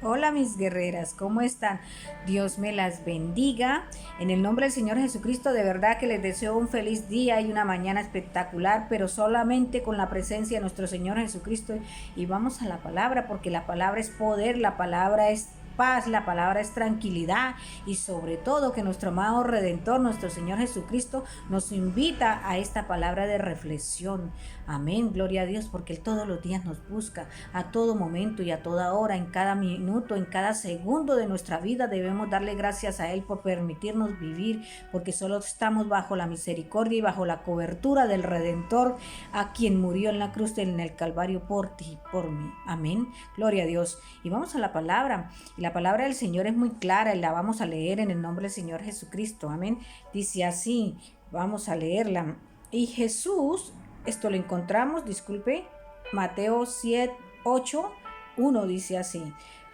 Hola mis guerreras, ¿cómo están? Dios me las bendiga. En el nombre del Señor Jesucristo, de verdad que les deseo un feliz día y una mañana espectacular, pero solamente con la presencia de nuestro Señor Jesucristo. Y vamos a la palabra, porque la palabra es poder, la palabra es paz, la palabra es tranquilidad y sobre todo que nuestro amado Redentor, nuestro Señor Jesucristo, nos invita a esta palabra de reflexión. Amén, gloria a Dios, porque Él todos los días nos busca, a todo momento y a toda hora, en cada minuto, en cada segundo de nuestra vida. Debemos darle gracias a Él por permitirnos vivir, porque solo estamos bajo la misericordia y bajo la cobertura del Redentor, a quien murió en la cruz en el Calvario por ti y por mí. Amén, gloria a Dios. Y vamos a la palabra. Y la palabra del Señor es muy clara y la vamos a leer en el nombre del Señor Jesucristo. Amén. Dice así, vamos a leerla. Y Jesús, esto lo encontramos, disculpe, Mateo 7, 8, 1 dice así.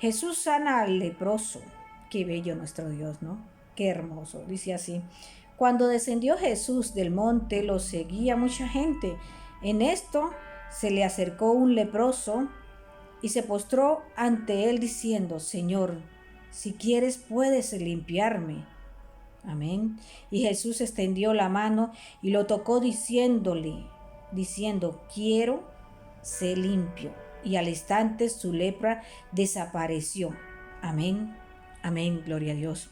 Jesús sana al leproso. Qué bello nuestro Dios, ¿no? Qué hermoso. Dice así. Cuando descendió Jesús del monte, lo seguía mucha gente. En esto se le acercó un leproso y se postró ante él diciendo, Señor, si quieres puedes limpiarme. Amén. Y Jesús extendió la mano y lo tocó diciendo, quiero ser limpio. Y al instante su lepra desapareció. Amén. Amén. Gloria a Dios.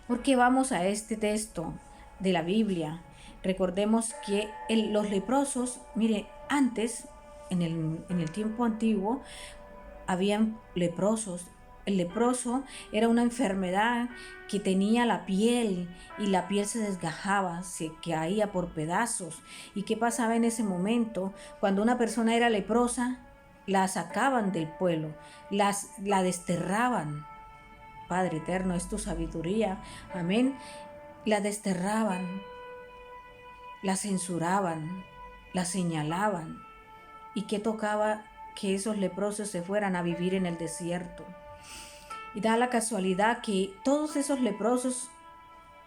Porque vamos a este texto de la Biblia. Recordemos que los leprosos, mire, antes, en el tiempo antiguo, habían leprosos. El leproso era una enfermedad que tenía la piel y la piel se desgajaba, se caía por pedazos. ¿Y qué pasaba en ese momento? Cuando una persona era leprosa, la sacaban del pueblo, la desterraban. Padre eterno, es tu sabiduría. Amén. La desterraban, la censuraban, la señalaban. ¿Y qué tocaba? Que esos leprosos se fueran a vivir en el desierto. Y da la casualidad que todos esos leprosos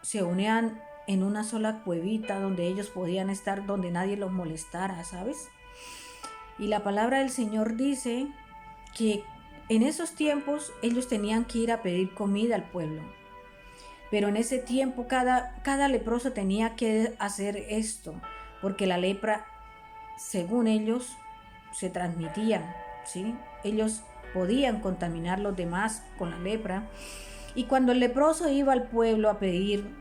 se unían en una sola cuevita donde ellos podían estar, donde nadie los molestara, ¿sabes? Y la palabra del Señor dice que en esos tiempos ellos tenían que ir a pedir comida al pueblo. Pero en ese tiempo cada leproso tenía que hacer esto, porque la lepra, según ellos, se transmitían, ¿sí? Ellos podían contaminar a los demás con la lepra. Y cuando el leproso iba al pueblo a pedir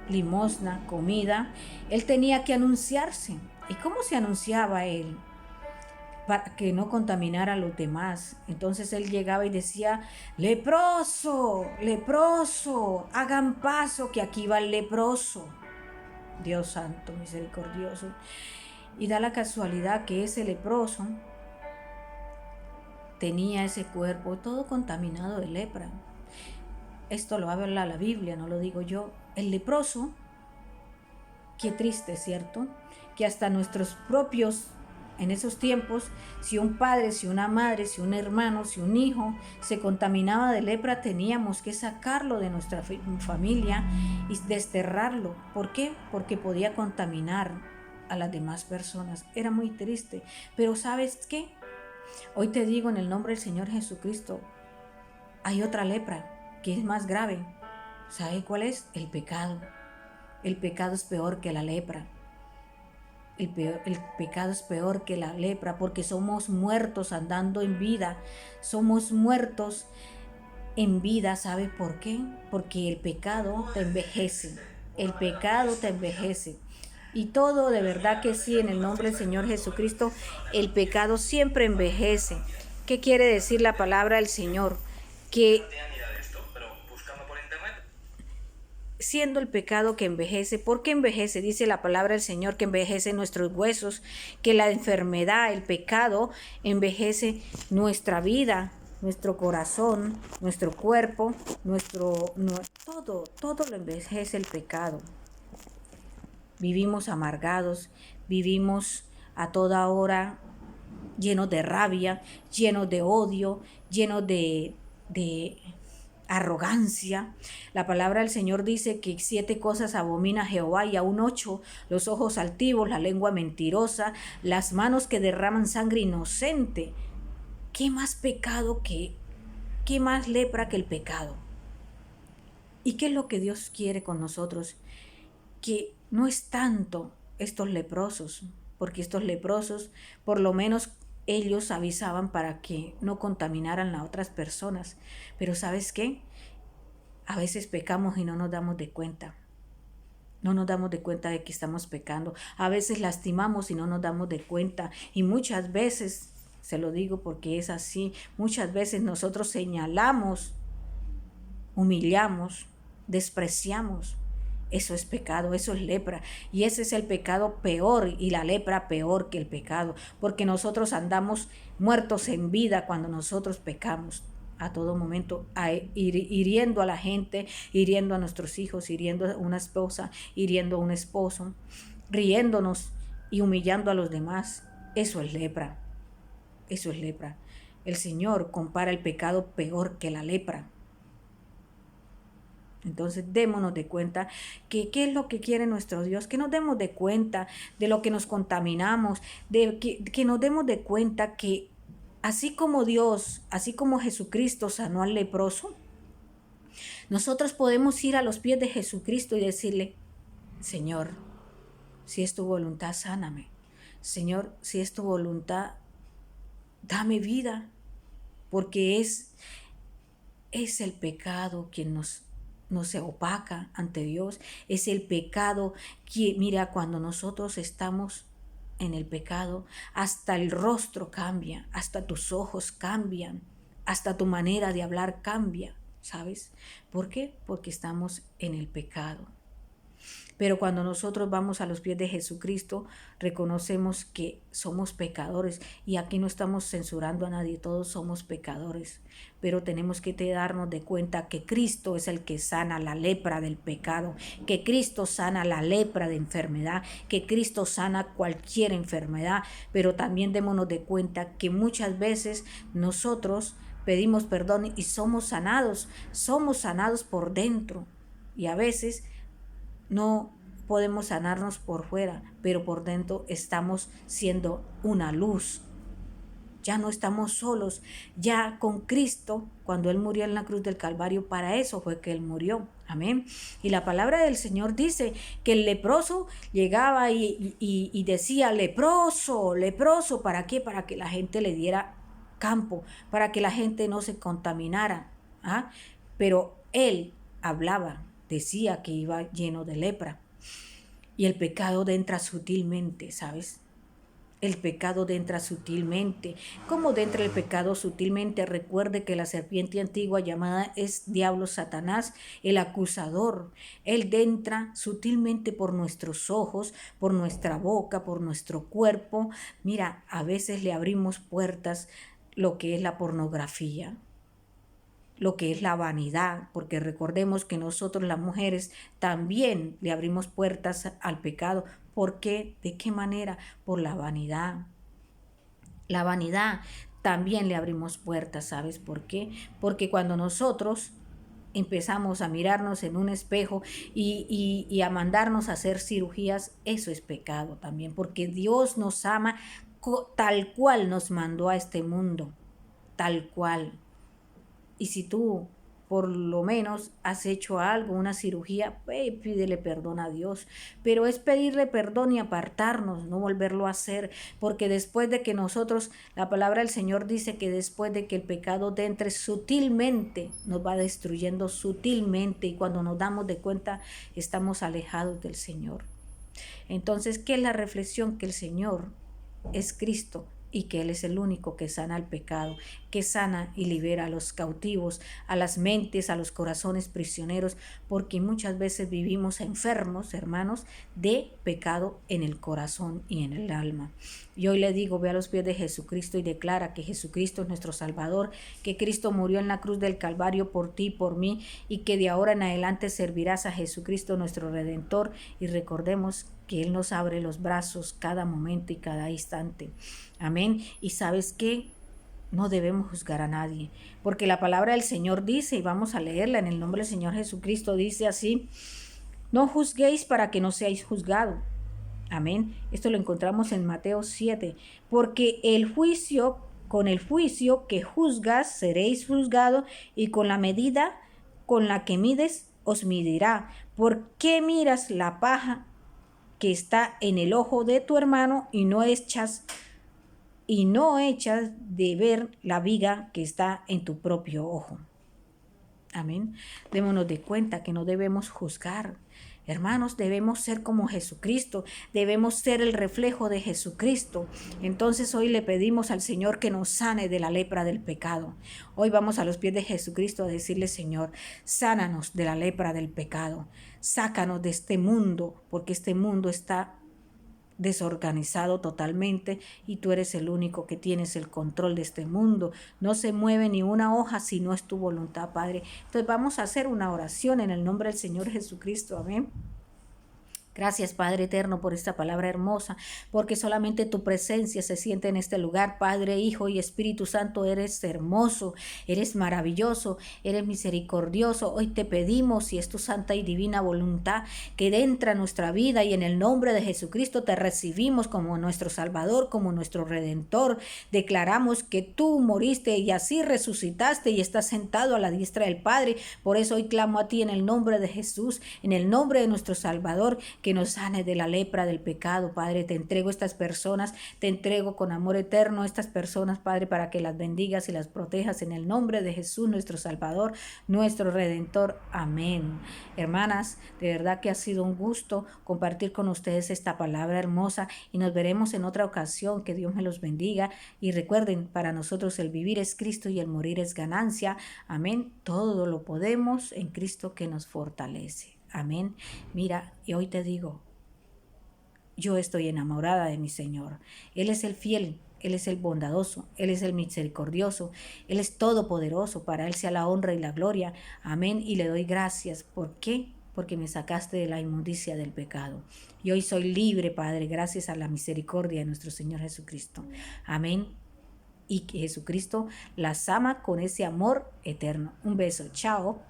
limosna, comida, él tenía que anunciarse. ¿Y cómo se anunciaba él? Para que no contaminara a los demás. Entonces él llegaba y decía, leproso, leproso, hagan paso que aquí va el leproso. Dios santo, misericordioso. Y da la casualidad que ese leproso tenía ese cuerpo todo contaminado de lepra. Esto lo habla la Biblia, no lo digo yo. El leproso, qué triste, ¿cierto? Que hasta nuestros propios, en esos tiempos, si un padre, si una madre, si un hermano, si un hijo se contaminaba de lepra, teníamos que sacarlo de nuestra familia y desterrarlo. ¿Por qué? Porque podía contaminar a las demás personas. Era muy triste. Pero ¿sabes qué? Hoy te digo en el nombre del Señor Jesucristo, hay otra lepra que es más grave. ¿Sabe cuál es? El pecado. El pecado es peor que la lepra. El pecado es peor que la lepra porque somos muertos andando en vida. Somos muertos en vida. ¿Sabe por qué? Porque el pecado te envejece. El pecado te envejece. Y todo de verdad que sí, en el nombre del Señor Jesucristo, el pecado siempre envejece. ¿Qué quiere decir la palabra del Señor? Que siendo el pecado que envejece, ¿por qué envejece? Dice la palabra del Señor que envejece nuestros huesos, que la enfermedad, el pecado, envejece nuestra vida, nuestro corazón, nuestro cuerpo, todo lo envejece el pecado. Vivimos amargados, vivimos a toda hora llenos de rabia, llenos de odio, llenos de arrogancia. La palabra del Señor dice que 7 cosas abomina Jehová y aún 8, los ojos altivos, la lengua mentirosa, las manos que derraman sangre inocente. ¿qué más pecado qué más lepra que el pecado? ¿Y qué es lo que Dios quiere con nosotros? Que no es tanto estos leprosos, porque estos leprosos, por lo menos ellos avisaban para que no contaminaran a otras personas. Pero ¿sabes qué? A veces pecamos y no nos damos de cuenta. No nos damos de cuenta de que estamos pecando. A veces lastimamos y no nos damos de cuenta. Y muchas veces, se lo digo porque es así, muchas veces nosotros señalamos, humillamos, despreciamos. Eso es pecado, eso es lepra. Y ese es el pecado peor y la lepra peor que el pecado. Porque nosotros andamos muertos en vida cuando nosotros pecamos a todo momento, hiriendo a la gente, hiriendo a nuestros hijos, hiriendo a una esposa, hiriendo a un esposo, riéndonos y humillando a los demás. Eso es lepra. Eso es lepra. El Señor compara el pecado peor que la lepra. Entonces démonos de cuenta que qué es lo que quiere nuestro Dios, que nos demos de cuenta de lo que nos contaminamos, que nos demos de cuenta que así como Dios, así como Jesucristo sanó al leproso, nosotros podemos ir a los pies de Jesucristo y decirle, Señor, si es tu voluntad, sáname. Señor, si es tu voluntad, dame vida, porque es el pecado quien nos se opaca ante Dios. Es el pecado que, mira, cuando nosotros estamos en el pecado, hasta el rostro cambia, hasta tus ojos cambian, hasta tu manera de hablar cambia, ¿sabes? ¿Por qué? Porque estamos en el pecado. Pero cuando nosotros vamos a los pies de Jesucristo, reconocemos que somos pecadores. Y aquí no estamos censurando a nadie, todos somos pecadores. Pero tenemos que darnos de cuenta que Cristo es el que sana la lepra del pecado, que Cristo sana la lepra de enfermedad, que Cristo sana cualquier enfermedad. Pero también démonos de cuenta que muchas veces nosotros pedimos perdón y somos sanados por dentro. Y a veces no podemos sanarnos por fuera, pero por dentro estamos siendo una luz. Ya no estamos solos, ya con Cristo, cuando Él murió en la cruz del Calvario, para eso fue que Él murió. Amén. Y la palabra del Señor dice que el leproso llegaba y decía, leproso, leproso, ¿para qué? Para que la gente le diera campo, para que la gente no se contaminara. ¿Ah? Pero Él hablaba, decía que iba lleno de lepra. Y el pecado entra sutilmente, ¿sabes? El pecado entra sutilmente. ¿Cómo entra el pecado sutilmente? Recuerde que la serpiente antigua llamada es diablo Satanás, el acusador. Él entra sutilmente por nuestros ojos, por nuestra boca, por nuestro cuerpo. Mira, a veces le abrimos puertas lo que es la pornografía, lo que es la vanidad, porque recordemos que nosotros las mujeres también le abrimos puertas al pecado. ¿Por qué? ¿De qué manera? Por la vanidad. La vanidad también le abrimos puertas, ¿sabes por qué? Porque cuando nosotros empezamos a mirarnos en un espejo y a mandarnos a hacer cirugías, eso es pecado también, porque Dios nos ama tal cual nos mandó a este mundo, tal cual. Y si tú por lo menos has hecho algo, una cirugía, pídele perdón a Dios. Pero es pedirle perdón y apartarnos, no volverlo a hacer, porque después de que nosotros, la palabra del Señor dice que después de que el pecado entre sutilmente, nos va destruyendo sutilmente, y cuando nos damos de cuenta estamos alejados del Señor. Entonces, ¿qué es la reflexión? Que el Señor es Cristo y que Él es el único que sana el pecado, que sana y libera a los cautivos, a las mentes, a los corazones prisioneros, porque muchas veces vivimos enfermos, hermanos, de pecado en el corazón y en el alma. Y hoy le digo, ve a los pies de Jesucristo y declara que Jesucristo es nuestro Salvador, que Cristo murió en la cruz del Calvario por ti y por mí, y que de ahora en adelante servirás a Jesucristo nuestro Redentor, y recordemos que Él nos abre los brazos cada momento y cada instante. Amén. Y ¿sabes qué? No debemos juzgar a nadie, porque la palabra del Señor dice, y vamos a leerla en el nombre del Señor Jesucristo, dice así: no juzguéis para que no seáis juzgados. Amén. Esto lo encontramos en Mateo 7, porque el juicio con el juicio que juzgas seréis juzgados, y con la medida con la que mides os medirá. ¿Por qué miras la paja que está en el ojo de tu hermano y no echas de ver la viga que está en tu propio ojo? Amén. Démonos de cuenta que no debemos juzgar. Hermanos, debemos ser como Jesucristo, debemos ser el reflejo de Jesucristo. Entonces hoy le pedimos al Señor que nos sane de la lepra del pecado. Hoy vamos a los pies de Jesucristo a decirle: Señor, sánanos de la lepra del pecado. Sácanos de este mundo, porque este mundo está desorganizado totalmente y tú eres el único que tienes el control de este mundo. No se mueve ni una hoja si no es tu voluntad, Padre. Entonces vamos a hacer una oración en el nombre del Señor Jesucristo. Amén. Gracias, Padre eterno, por esta palabra hermosa, porque solamente tu presencia se siente en este lugar. Padre, Hijo y Espíritu Santo, eres hermoso, eres maravilloso, eres misericordioso. Hoy te pedimos, si es tu santa y divina voluntad, que entra a nuestra vida, y en el nombre de Jesucristo te recibimos como nuestro Salvador, como nuestro Redentor. Declaramos que tú moriste y así resucitaste y estás sentado a la diestra del Padre. Por eso hoy clamo a ti en el nombre de Jesús, en el nombre de nuestro Salvador, que nos sane de la lepra del pecado. Padre, te entrego estas personas, te entrego con amor eterno estas personas, Padre, para que las bendigas y las protejas en el nombre de Jesús, nuestro Salvador, nuestro Redentor. Amén. Hermanas, de verdad que ha sido un gusto compartir con ustedes esta palabra hermosa, y nos veremos en otra ocasión. Que Dios me los bendiga, y recuerden, para nosotros el vivir es Cristo y el morir es ganancia. Amén. Todo lo podemos en Cristo que nos fortalece. Amén. Mira, y hoy te digo, yo estoy enamorada de mi Señor. Él es el fiel, Él es el bondadoso, Él es el misericordioso, Él es todopoderoso. Para Él sea la honra y la gloria. Amén. Y le doy gracias. ¿Por qué? Porque me sacaste de la inmundicia del pecado. Y hoy soy libre, Padre, gracias a la misericordia de nuestro Señor Jesucristo. Amén. Y que Jesucristo las ama con ese amor eterno. Un beso. Chao.